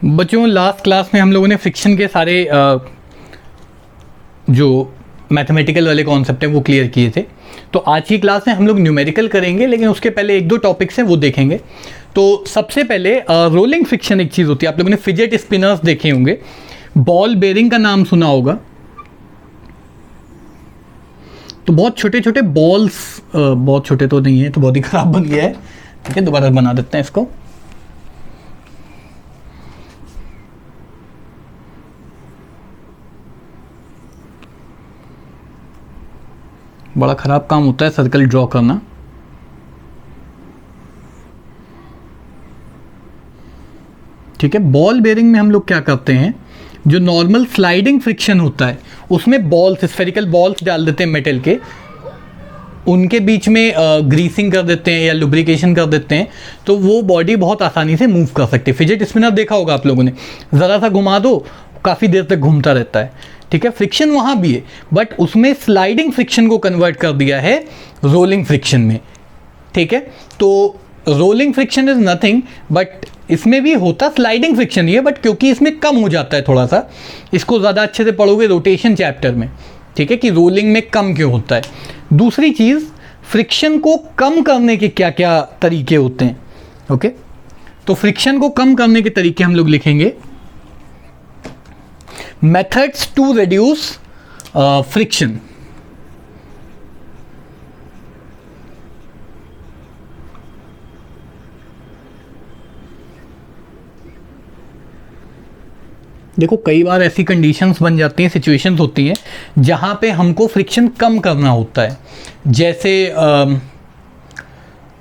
बच्चों last class में हम लोगों ने फ्रिक्शन के सारे जो मैथमेटिकल वाले कॉन्सेप्ट हैं वो क्लियर किए थे। तो आज की क्लास में हम लोग न्यूमेरिकल करेंगे, लेकिन उसके पहले एक दो टॉपिक्स हैं वो देखेंगे। तो सबसे पहले रोलिंग फ्रिक्शन एक चीज़ होती है, आप लोगों ने फिजेट स्पिनर्स देखे होंगे, बॉल बेरिंग का नाम सुना होगा। तो बहुत छोटे छोटे बॉल्स, बहुत छोटे तो नहीं है, तो बहुत ही ख़राब बन गया है, ठीक है, दोबारा बना देते हैं इसको। बड़ा ख़राब काम होता है सर्कल ड्रॉ करना। ठीक है, बॉल बेरिंग में हम लोग क्या करते हैं, जो नॉर्मल स्लाइडिंग फ्रिक्शन होता है उसमें बॉल्स, स्फेरिकल बॉल्स डाल देते हैं मेटल के, उनके बीच में ग्रीसिंग कर देते हैं या लुब्रिकेशन कर देते हैं, तो वो बॉडी बहुत आसानी से मूव कर सकती है। फिजेट स्पिनर देखा होगा आप लोगों ने, ज़रा सा घुमा दो काफ़ी देर तक घूमता रहता है। ठीक है, फ्रिक्शन वहाँ भी है, बट उसमें स्लाइडिंग फ्रिक्शन को कन्वर्ट कर दिया है रोलिंग फ्रिक्शन में। ठीक है, तो rolling friction is nothing, but इसमें भी होता स्लाइडिंग फ्रिक्शन ही है, बट क्योंकि इसमें कम हो जाता है थोड़ा सा, इसको ज़्यादा अच्छे से पढ़ोगे रोटेशन चैप्टर में। ठीक है, कि रोलिंग में कम क्यों होता है। दूसरी चीज़, फ्रिक्शन को कम करने के क्या क्या तरीके होते हैं। ओके, तो फ्रिक्शन को कम करने के तरीके हम लोग लिखेंगे, मेथड्स टू रिड्यूस फ्रिक्शन। देखो कई बार ऐसी कंडीशंस बन जाती हैं, सिचुएशंस होती हैं जहाँ पे हमको फ्रिक्शन कम करना होता है। जैसे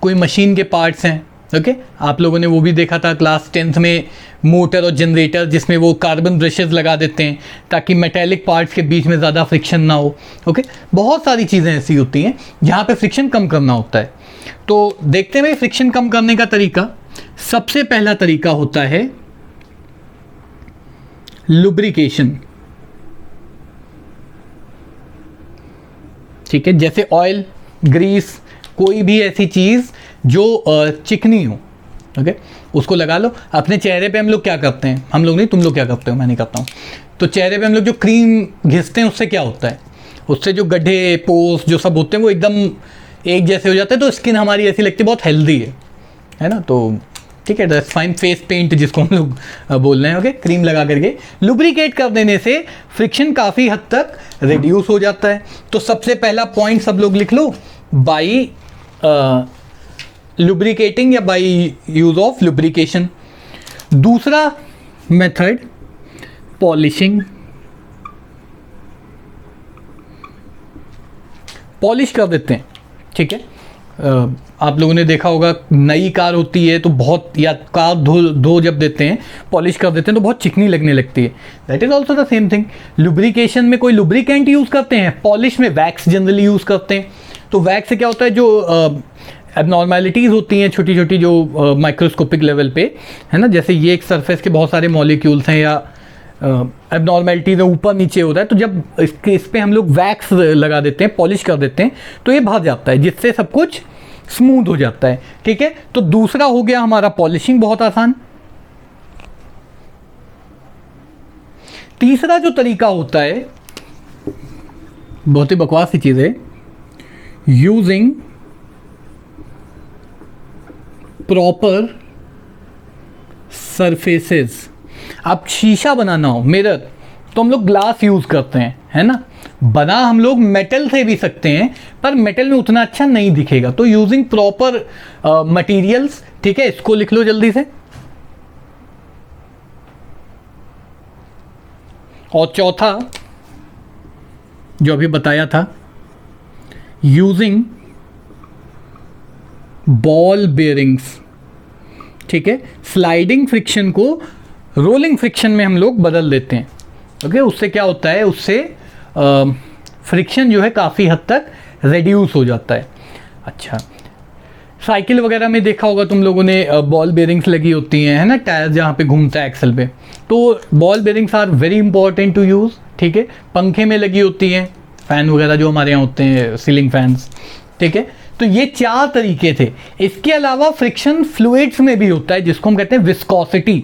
कोई मशीन के पार्ट्स हैं, ओके, आप लोगों ने वो भी देखा था क्लास 10th में, मोटर और जनरेटर, जिसमें वो कार्बन ब्रशेस लगा देते हैं ताकि मेटेलिक पार्ट्स के बीच में ज़्यादा फ्रिक्शन ना हो। ओके, बहुत सारी चीज़ें ऐसी होती हैं जहाँ पे फ्रिक्शन कम करना होता है। तो देखते हैं भाई फ्रिक्शन कम करने का तरीका। सबसे पहला तरीका होता है लुब्रिकेशन। ठीक है, जैसे ऑयल, ग्रीस, कोई भी ऐसी चीज़ जो चिकनी हो, ओके, उसको लगा लो अपने चेहरे पे। हम लोग क्या करते हैं, हम लोग नहीं, तुम लोग क्या करते हो, मैं नहीं करता हूँ। तो चेहरे पे हम लोग जो क्रीम घिसते हैं उससे क्या होता है, उससे जो गड्ढे, पोर्स जो सब होते हैं वो एकदम एक जैसे हो जाते हैं, तो स्किन हमारी ऐसी लगती है बहुत हेल्दी है ना। तो ठीक है, दैट्स फाइन, फेस पेंट जिसको हम लोग बोल रहे हैं। ओके, क्रीम लगा करके लुब्रिकेट कर देने से फ्रिक्शन काफ़ी हद तक रिड्यूस हो जाता है। तो सबसे पहला पॉइंट सब लोग लिख लो, बाई लुब्रिकेटिंग या बाई यूज ऑफ लुब्रिकेशन। दूसरा मेथड पॉलिशिंग, पॉलिश कर देते हैं। ठीक है, आप लोगों ने देखा होगा नई कार होती है तो बहुत, या कार धो जब देते हैं, पॉलिश कर देते हैं तो बहुत चिकनी लगने लगती है। That is also the same thing. Lubrication में कोई लुब्रिकेंट यूज़ करते हैं, पॉलिश में वैक्स जनरली यूज़ करते हैं। तो वैक्स से क्या होता है, जो एबनॉर्मेलिटीज़ होती हैं छोटी छोटी, जो माइक्रोस्कोपिक लेवल पे है ना, जैसे ये एक सरफेस के बहुत सारे मॉलिक्यूल्स हैं या एबनॉर्मेलिटीज ऊपर नीचे होता है, तो जब इस पे हम लोग वैक्स लगा देते हैं, पॉलिश कर देते हैं, तो ये भर जाता है, जिससे सब कुछ स्मूथ हो जाता है। ठीक है, तो दूसरा हो गया हमारा पॉलिशिंग, बहुत आसान। तीसरा जो तरीका होता है, बहुत ही बकवास सी चीज़ है, यूजिंग प्रॉपर सरफेसेस। अब शीशा बनाना हो, मिरर, तो हम लोग ग्लास यूज़ करते हैं, है ना। बना हम लोग मेटल से भी सकते हैं, पर मेटल में उतना अच्छा नहीं दिखेगा, तो यूजिंग प्रॉपर मटेरियल्स। ठीक है, इसको लिख लो जल्दी से। और चौथा जो अभी बताया था, यूजिंग बॉल बेरिंग्स। ठीक है, स्लाइडिंग फ्रिक्शन को रोलिंग फ्रिक्शन में हम लोग बदल देते हैं। ओके, उससे क्या होता है, उससे फ्रिक्शन जो है काफ़ी हद तक रिड्यूस हो जाता है। अच्छा, साइकिल वगैरह में देखा होगा तुम लोगों ने, बॉल बेरिंग्स लगी होती हैं, है ना, टायर जहाँ पे घूमता है एक्सल पे, तो ball bearings are very important to use. ठीक है, पंखे में लगी होती हैं, फ़ैन वगैरह जो हमारे यहाँ होते हैं, सीलिंग फैंस। ठीक है, तो ये चार तरीके थे। इसके अलावा फ्रिक्शन फ्लूइड्स में भी होता है, जिसको हम कहते हैं विस्कोसिटी,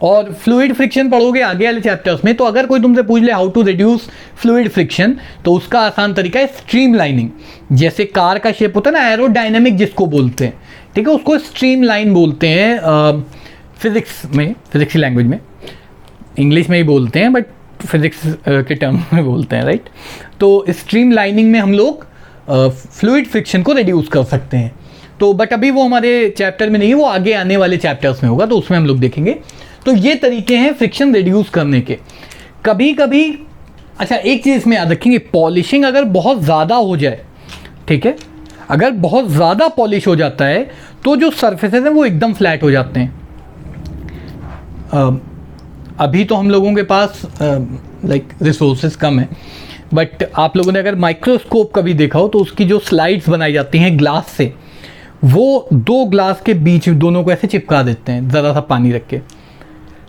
और फ्लूइड फ्रिक्शन पढ़ोगे आगे वाले चैप्टर्स में, तो अगर कोई तुमसे पूछ ले how to reduce fluid friction, तो उसका आसान तरीका है स्ट्रीम लाइनिंग। जैसे कार का शेप होता है ना एरोडायनेमिक जिसको बोलते हैं, ठीक है, उसको स्ट्रीम लाइन बोलते हैं फिजिक्स में, फिजिक्स की लैंग्वेज में, इंग्लिश में ही बोलते हैं बट फिजिक्स के टर्म में बोलते हैं, राइट। तो स्ट्रीम लाइनिंग में हम लोग फ्लूइड फ्रिक्शन को रिड्यूस कर सकते हैं। तो बट अभी वो हमारे चैप्टर में नहीं है, वो आगे आने वाले चैप्टर्स में होगा, तो उसमें हम लोग देखेंगे। तो ये तरीके हैं फ्रिक्शन रिड्यूस करने के। कभी कभी अच्छा एक चीज़ इसमें याद रखेंगे, पॉलिशिंग अगर बहुत ज़्यादा हो जाए, ठीक है, अगर बहुत ज़्यादा पॉलिश हो जाता है तो जो सरफेसेस हैं वो एकदम फ्लैट हो जाते हैं। अभी तो हम लोगों के पास लाइक रिसोर्सेज कम है, बट आप लोगों ने अगर माइक्रोस्कोप कभी देखा हो तो उसकी जो स्लाइड्स बनाई जाती हैं ग्लास से, वो दो ग्लास के बीच दोनों को ऐसे चिपका देते हैं ज़रा सा पानी रख के।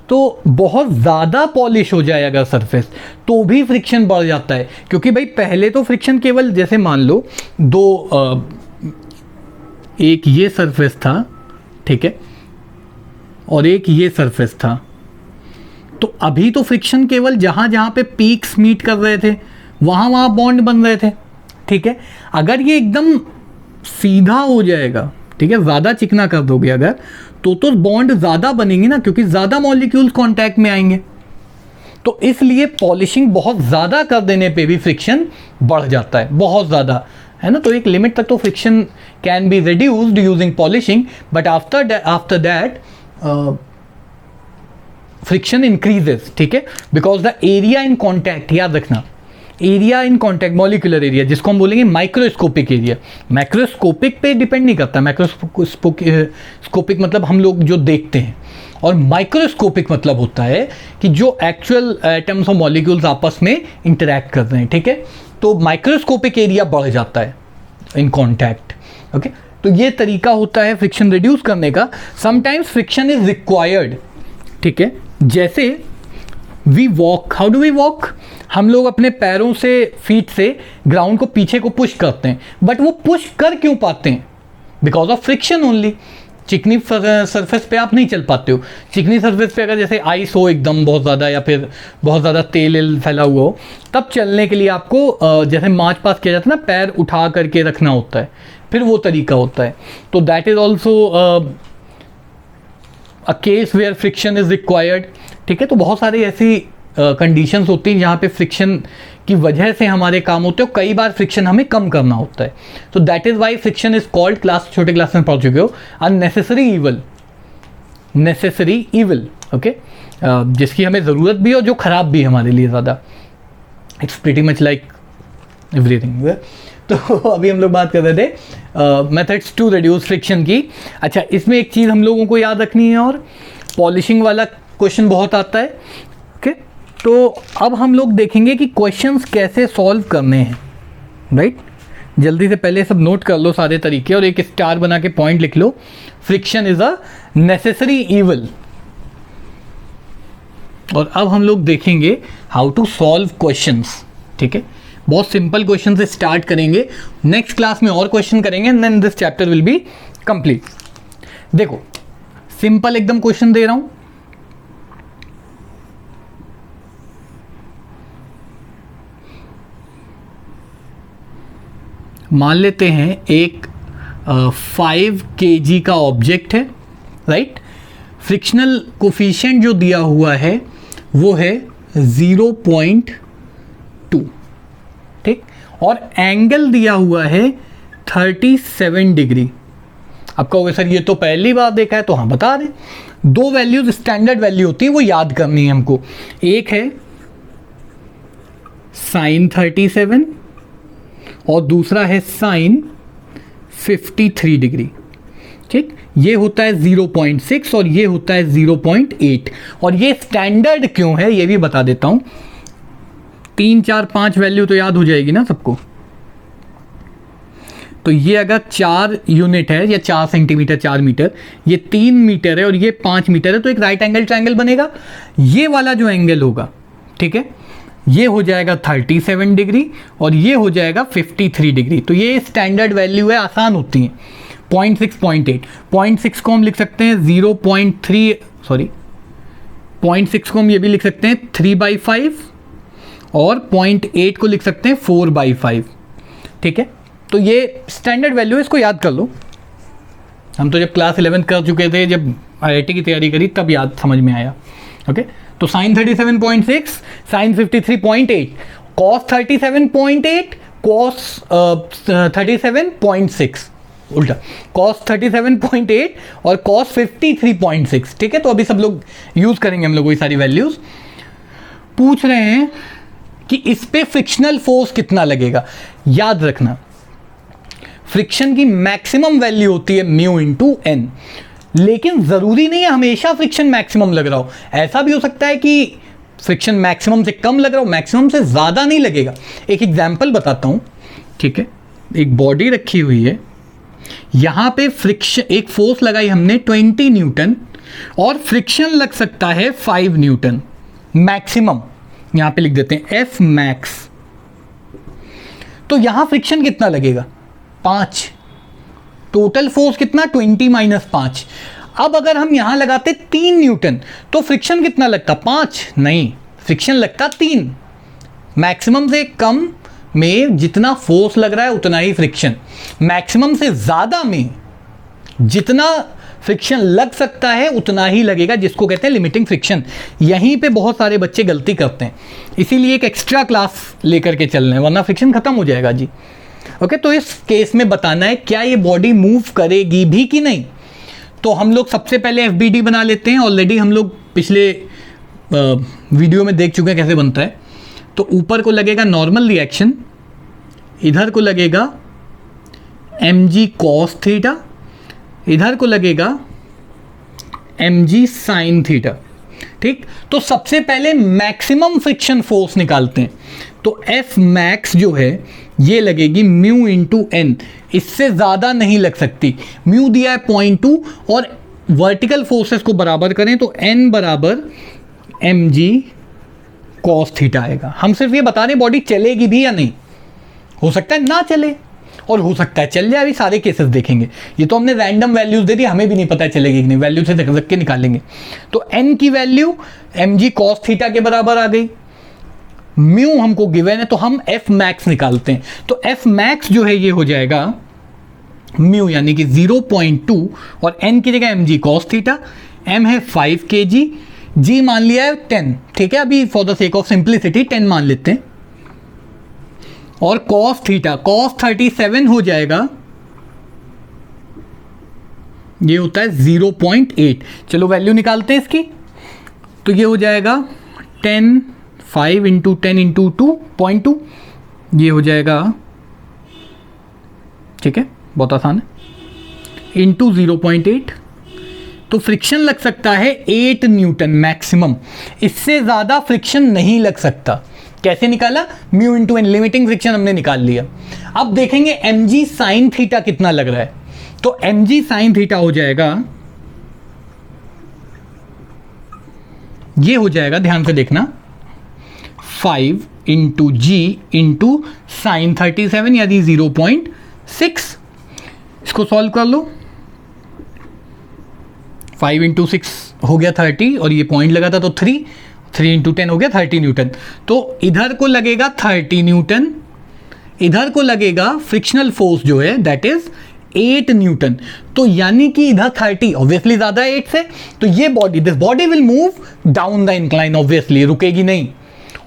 तो बहुत ज़्यादा पॉलिश हो जाए अगर सरफेस तो भी फ्रिक्शन बढ़ जाता है, क्योंकि भाई पहले तो फ्रिक्शन केवल जैसे मान लो दो एक ये सरफेस था, ठीक है, और एक ये सरफेस था, तो अभी तो फ्रिक्शन केवल जहाँ जहाँ पे पीक्स मीट कर रहे थे वहाँ बॉन्ड बन रहे थे, ठीक है। अगर ये एकदम सीधा हो जाएगा, ठीक है, ज़्यादा चिकना कर दोगे अगर, तो बॉन्ड ज़्यादा बनेंगे ना, क्योंकि ज़्यादा मॉलिक्यूल्स कांटेक्ट में आएंगे। तो इसलिए पॉलिशिंग बहुत ज़्यादा कर देने पे भी फ्रिक्शन बढ़ जाता है, बहुत ज़्यादा, है ना। तो एक लिमिट तक तो friction can be reduced using polishing, but after that friction increases, ठीक है, because the area in contact, याद रखना, area in contact, molecular area, जिसको हम बोलेंगे माइक्रोस्कोपिक एरिया। मैक्रोस्कोपिक पे डिपेंड नहीं करता, मैक्रोस्कोपिक मतलब हम लोग जो देखते हैं, और माइक्रोस्कोपिक मतलब होता है कि जो एक्चुअल एटम्स और मॉलिक्यूल्स आपस में इंटरैक्ट कर रहे हैं, ठीक है। तो माइक्रोस्कोपिक एरिया बढ़ जाता है इन कॉन्टैक्ट, ओके। तो ये तरीका होता है फ्रिक्शन रिड्यूस करने का। समटाइम्स फ्रिक्शन इज रिक्वायर्ड, ठीक है, जैसे we walk, how do we walk, हम लोग अपने पैरों से, फीट से ग्राउंड को पीछे को पुश करते हैं, बट वो पुश कर क्यों पाते हैं? Because of friction only. चिकनी सरफेस पे आप नहीं चल पाते हो। चिकनी सरफेस पे अगर जैसे आइस हो एकदम बहुत ज़्यादा, या फिर बहुत ज़्यादा तेल फैला हुआ हो, तब चलने के लिए आपको जैसे मार्च पास किया जाता है ना, पैर उठा करके रखना होता है, फिर वो तरीका होता है। तो that is also a case where friction is required, ठीक है। तो बहुत सारी ऐसी कंडीशंस होती हैं जहाँ पे फ्रिक्शन की वजह से हमारे काम होते हैं, कई बार फ्रिक्शन हमें कम करना होता है। तो that is why friction is called, छोटे क्लास में पढ़ चुके हो, unnecessary evil, necessary evil, okay, जिसकी हमें ज़रूरत भी है और जो ख़राब भी है हमारे लिए ज़्यादा। It's pretty much like everything. तो अभी हम लोग बात कर रहे थे मेथड्स टू रिड्यूस फ्रिक्शन की। अच्छा, इसमें एक चीज़ हम लोगों को याद रखनी है, और पॉलिशिंग वाला क्वेश्चन बहुत आता है, ओके। तो अब हम लोग देखेंगे कि क्वेश्चंस कैसे सॉल्व करने हैं, राइट। जल्दी से पहले सब नोट कर लो सारे तरीके, और एक स्टार बना के पॉइंट लिख लो, friction is a necessary evil. और अब हम लोग देखेंगे हाउ टू सॉल्व क्वेश्चंस, ठीक है। बहुत सिंपल क्वेश्चन से स्टार्ट करेंगे, नेक्स्ट क्लास में और क्वेश्चन करेंगे, and then this chapter will be complete. देखो, सिंपल एकदम क्वेश्चन दे रहा हूं, मान लेते हैं एक 5 kg का ऑब्जेक्ट है, राइट। फ्रिक्शनल कोफिशिएंट जो दिया हुआ है वो है 0.2, ठीक, और एंगल दिया हुआ है 37 डिग्री। आप कहोगे सर ये तो पहली बार देखा है, तो हाँ बता दें, दो वैल्यूज स्टैंडर्ड वैल्यू होती है, वो याद करनी है हमको। एक है साइन 37 और दूसरा है साइन 53 डिग्री, ठीक। ये होता है 0.6 और ये होता है 0.8। और ये स्टैंडर्ड क्यों है ये भी बता देता हूं। 3, 4, 5 वैल्यू तो याद हो जाएगी ना सबको। तो ये अगर 4 यूनिट है, या 4 सेंटीमीटर, 4 मीटर, ये 3 मीटर है और ये 5 मीटर है, तो एक राइट एंगल ट्रायंगल बनेगा। ये वाला जो एंगल होगा, ठीक है, ये हो जाएगा 37 डिग्री और ये हो जाएगा 53 डिग्री। तो ये स्टैंडर्ड वैल्यू है, आसान होती हैं। 0.6, 0.8, 0.6 को हम लिख सकते हैं 0.3, सॉरी 0.6 को हम ये भी लिख सकते हैं 3/5 और 0.8 को लिख सकते हैं 4/5। ठीक है, तो ये स्टैंडर्ड वैल्यू है, इसको याद कर लो। हम तो जब क्लास 11 कर चुके थे, जब IIT की तैयारी करी तब याद समझ में आया। ओके, तो साइन 37.6, साइन 53.8, कॉस 37.8, कॉस 37.6, उल्टा कॉस 37.8 और कॉस 53.6। ठीक है, तो अभी सब लोग यूज करेंगे हम लोग वही सारी वैल्यूज। पूछ रहे हैं कि इस पे फ्रिक्शनल फोर्स कितना लगेगा। याद रखना, फ्रिक्शन की मैक्सिमम वैल्यू होती है म्यू इंटू एन, लेकिन जरूरी नहीं है हमेशा फ्रिक्शन मैक्सिमम लग रहा हो। ऐसा भी हो सकता है कि फ्रिक्शन मैक्सिमम से कम लग रहा हो, मैक्सिमम से ज़्यादा नहीं लगेगा। एक एग्जाम्पल बताता हूँ। ठीक है, एक बॉडी रखी हुई है, यहाँ पे फ्रिक्शन, एक फोर्स लगाई हमने 20 न्यूटन और फ्रिक्शन लग सकता है 5 न्यूटन मैक्सिमम। यहाँ पे लिख देते हैं एफ मैक्स। तो यहाँ फ्रिक्शन कितना लगेगा? 5। टोटल फोर्स कितना? 20 - 5। अब अगर हम यहां लगाते 3 न्यूटन तो फ्रिक्शन कितना लगता? 5 नहीं, फ्रिक्शन लगता 3। मैक्सिमम से कम में जितना फोर्स लग रहा है उतना ही फ्रिक्शन, मैक्सिमम से ज़्यादा में जितना फ्रिक्शन लग सकता है उतना ही लगेगा, जिसको कहते हैं लिमिटिंग फ्रिक्शन। यहीं पे बहुत सारे बच्चे गलती करते हैं, इसीलिए एक एक्स्ट्रा क्लास लेकर के चल रहे हैं, वरना फ्रिक्शन खत्म हो जाएगा जी। ओके, तो इस केस में बताना है क्या ये बॉडी मूव करेगी भी कि नहीं। तो हम लोग सबसे पहले FBD बना लेते हैं। ऑलरेडी हम लोग पिछले वीडियो में देख चुके हैं कैसे बनता है। तो ऊपर को लगेगा नॉर्मल रिएक्शन, इधर को लगेगा mg cos थीटा, इधर को लगेगा mg sin थीटा। ठीक, तो सबसे पहले मैक्सिमम फ्रिक्शन फोर्स निकालते हैं। तो F मैक्स जो है ये लगेगी म्यू इंटू एन, इससे ज़्यादा नहीं लग सकती। म्यू दिया है 0.2 और वर्टिकल फोर्सेस को बराबर करें तो n बराबर mg cos थीटा आएगा। हम सिर्फ ये बता रहे बॉडी चलेगी भी या नहीं, हो सकता है ना चले और हो सकता है चल जाए, अभी सारे केसेस देखेंगे। ये तो हमने रैंडम वैल्यूज दे दी, हमें भी नहीं पता चलेगी कि नहीं, वैल्यू से देख के निकालेंगे। तो n की वैल्यू mg cos थीटा के बराबर आ गई, म्यू हमको गिवन है तो हम F मैक्स निकालते हैं। तो F मैक्स जो है ये हो जाएगा म्यू यानी कि 0.2 और n की जगह mg cos थीटा, m है 5 kg, g मान लिया है 10। ठीक है, अभी for the sake of simplicity 10 मान लेते हैं। और cos थीटा cos 37 हो जाएगा, ये होता है 0.8। चलो वैल्यू निकालते हैं इसकी। तो ये हो जाएगा 10 5 × 10 × 2.2, ये हो जाएगा, ठीक है बहुत आसान है, इंटू 0.8। तो फ्रिक्शन लग सकता है 8 न्यूटन मैक्सिमम, इससे ज़्यादा फ्रिक्शन नहीं लग सकता। कैसे निकाला? Mu into N, limiting friction हमने निकाल लिया। अब देखेंगे mg साइन थीटा कितना लग रहा है। तो mg साइन थीटा हो जाएगा, ये हो जाएगा, ध्यान से देखना, 5 × g × साइन 37 यानी 0.6। इसको सॉल्व कर लो। 5 × 6 हो गया 30 और ये पॉइंट लगा था तो 3 × 10 हो गया 30 न्यूटन। तो इधर को लगेगा 30 न्यूटन, इधर को लगेगा फ्रिक्शनल फोर्स जो है दैट इज 8 न्यूटन। तो यानी कि इधर 30 ऑब्वियसली ज़्यादा है 8 से, तो ये body, this body will move down the incline, obviously रुकेगी नहीं।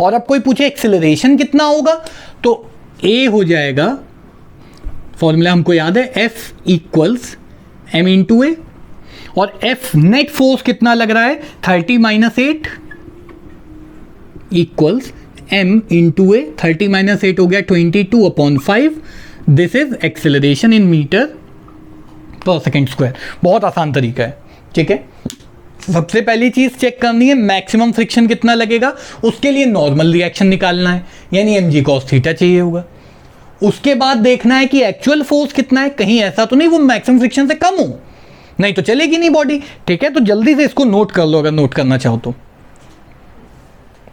और अब कोई पूछे एक्सेलरेशन कितना होगा, तो A हो जाएगा, फॉर्मूला हमको याद है, F = m × a, और F नेट फोर्स कितना लग रहा है 30 - 8 = m × a। 30 - 8 हो गया 22/5। This is acceleration in metre per second square. बहुत आसान तरीका है। ठीक है, सबसे पहली चीज चेक करनी है मैक्सिमम फ्रिक्शन कितना लगेगा, उसके लिए नॉर्मल रिएक्शन निकालना है यानी mg cos थीटा चाहिए होगा। उसके बाद देखना है कि एक्चुअल फोर्स कितना है, कहीं ऐसा तो नहीं वो मैक्सिमम फ्रिक्शन से कम हो, नहीं तो चलेगी नहीं बॉडी। ठीक है, तो जल्दी से इसको नोट कर लो, अगर नोट करना चाहो तो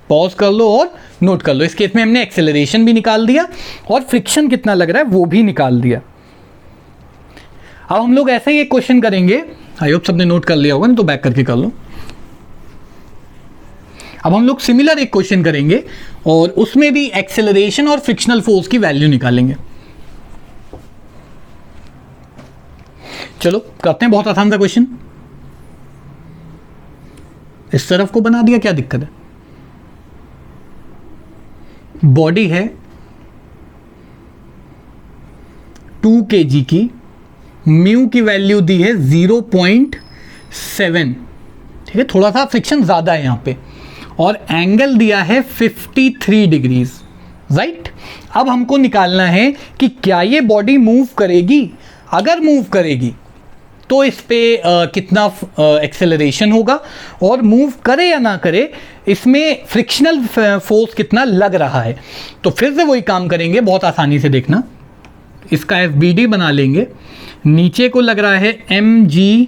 पॉज कर लो और नोट कर लो। इस केस में हमने एक्सेलरेशन भी निकाल दिया और फ्रिक्शन कितना लग रहा है वो भी निकाल दिया। अब हम लोग ऐसे ही एक क्वेश्चन करेंगे, आई होप सबने नोट कर लिया होगा, नहीं तो बैक करके कर लो। अब हम लोग सिमिलर एक क्वेश्चन करेंगे और उसमें भी एक्सेलरेशन और फ्रिक्शनल फोर्स की वैल्यू निकालेंगे। चलो करते हैं, बहुत आसान सा क्वेश्चन। इस तरफ को बना दिया, क्या दिक्कत है। बॉडी है 2 kg की, म्यू की वैल्यू दी है 0.7, ठीक है, थोड़ा सा फ्रिक्शन ज़्यादा है यहाँ पे, और एंगल दिया है 53 डिग्रीज, राइट। अब हमको निकालना है कि क्या ये बॉडी मूव करेगी। अगर मूव करेगी तो इस पे कितना एक्सेलरेशन होगा, और मूव करे या ना करे इसमें फ्रिक्शनल फोर्स कितना लग रहा है। तो फिर से वही काम करेंगे, बहुत आसानी से देखना। इसका FBD बना लेंगे। नीचे को लग रहा है mg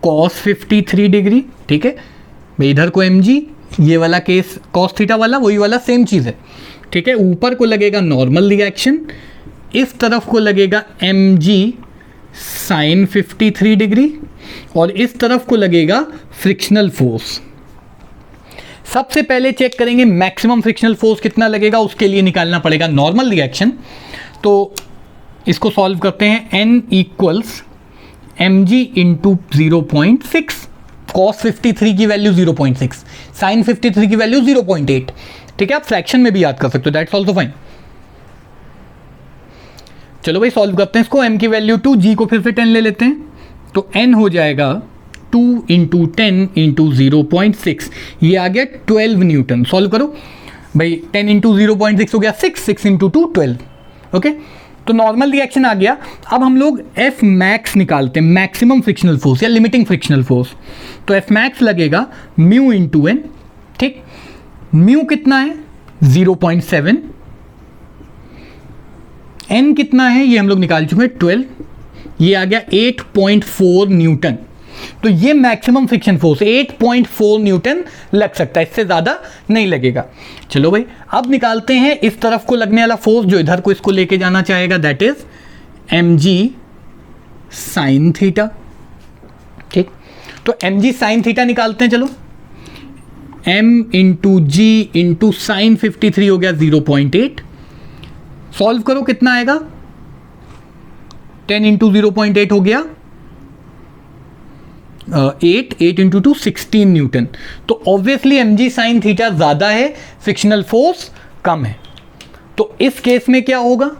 cos 53 डिग्री, ठीक है भाई, इधर को mg, ये वाला केस cos थीटा वाला, वही वाला सेम चीज़ है, ठीक है। ऊपर को लगेगा नॉर्मल रिएक्शन, इस तरफ को लगेगा mg sin 53 डिग्री, और इस तरफ को लगेगा फ्रिक्शनल फोर्स। सबसे पहले चेक करेंगे मैक्सिमम फ्रिक्शनल फोर्स कितना लगेगा, उसके लिए निकालना पड़ेगा नॉर्मल रिएक्शन। तो इसको सॉल्व करते हैं। n equals mg into 0.6, cos 53 की वैल्यू 0.6, sin 53 की वैल्यू 0.8, ठीक है। आप फ्रैक्शन में भी याद कर सकते हो, दैट्स ऑल्सो फाइन। चलो भाई सॉल्व करते हैं इसको। m की वैल्यू 2, g को फिर से 10 ले लेते हैं, तो n हो जाएगा 2 इंटू 10 इंटू 0.6, ये आ गया 12 न्यूटन। सॉल्व करो भाई, 10 इंटू 0.6 हो गया 6, 6 इंटू 2 12, ओके। तो नॉर्मल रिएक्शन आ गया। अब हम लोग F मैक्स निकालते हैं, मैक्सिमम फ्रिक्शनल फोर्स या लिमिटिंग फ्रिक्शनल फोर्स। तो F मैक्स लगेगा म्यू इंटू एन, ठीक। म्यू कितना है 0.7, n कितना है ये हम लोग निकाल चुके हैं 12, ये आ गया 8.4 न्यूटन। तो ये मैक्सिमम फ्रिक्शन फोर्स 8.4 न्यूटन लग सकता है, इससे ज़्यादा नहीं लगेगा। चलो भाई अब निकालते हैं इस तरफ को लगने वाला फोर्स, जो इधर को इसको लेके जाना चाहेगा, that is mg sin theta, ठीक। तो mg sin थीटा निकालते हैं। चलो m इंटू जी इंटू साइन 53 हो गया 0.8। सॉल्व करो कितना आएगा, 10 इंटू 0.8 हो गया 8 इंटू 2 16 न्यूटन। तो ऑब्वियसली mg sin थीटा ज़्यादा है, फ्रिक्शनल फोर्स कम है। तो इस केस में क्या होगा,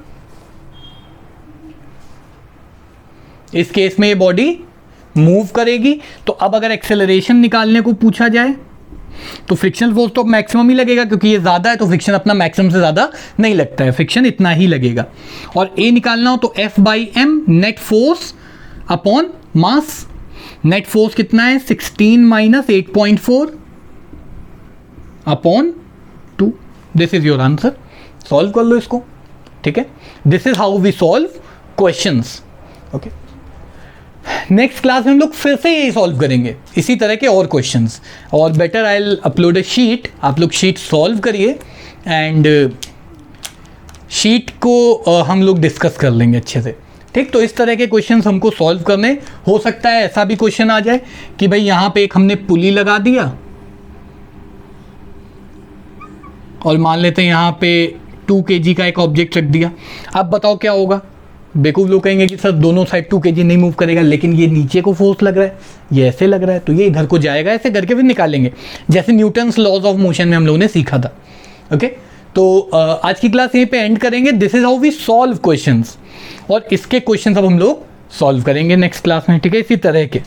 इस केस में ये बॉडी मूव करेगी। तो अब अगर एक्सेलरेशन निकालने को पूछा जाए तो फ्रिक्शनल फोर्स तो मैक्सिमम ही लगेगा, क्योंकि ये ज़्यादा है तो फ्रिक्शन अपना मैक्सिमम से ज़्यादा नहीं लगता है, फ्रिक्शन इतना ही लगेगा। और ए निकालना हो तो F/m net force upon mass. Net force कितना है 16 minus 8.4 upon 2। This is your answer. Solve कर लो इसको, ठीक है। This is how we solve questions, okay. Next class में हम लोग फिर से यही सॉल्व करेंगे, इसी तरह के और क्वेश्चंस। और better I will upload A sheet, आप लोग शीट सॉल्व करिए एंड शीट को हम लोग डिस्कस कर लेंगे अच्छे से, ठीक। तो इस तरह के क्वेश्चंस हमको सॉल्व करने। हो सकता है ऐसा भी क्वेश्चन आ जाए कि भाई यहाँ पे एक हमने पुली लगा दिया और मान लेते हैं यहाँ पे 2 kg का एक ऑब्जेक्ट रख दिया। अब बताओ क्या होगा। बेवकूफ़ लोग कहेंगे कि सर दोनों साइड 2 kg नहीं मूव करेगा, लेकिन ये नीचे को फोर्स लग रहा है, ये ऐसे लग रहा है, तो ये इधर को जाएगा, ऐसे करके फिर निकालेंगे, जैसे न्यूटन्स लॉज ऑफ मोशन में हम लोगों ने सीखा था, ओके। तो आज की क्लास यहीं पे एंड करेंगे। This is how we solve questions, और इसके क्वेश्चंस अब हम लोग सॉल्व करेंगे नेक्स्ट क्लास में, ठीक है, इसी तरह के।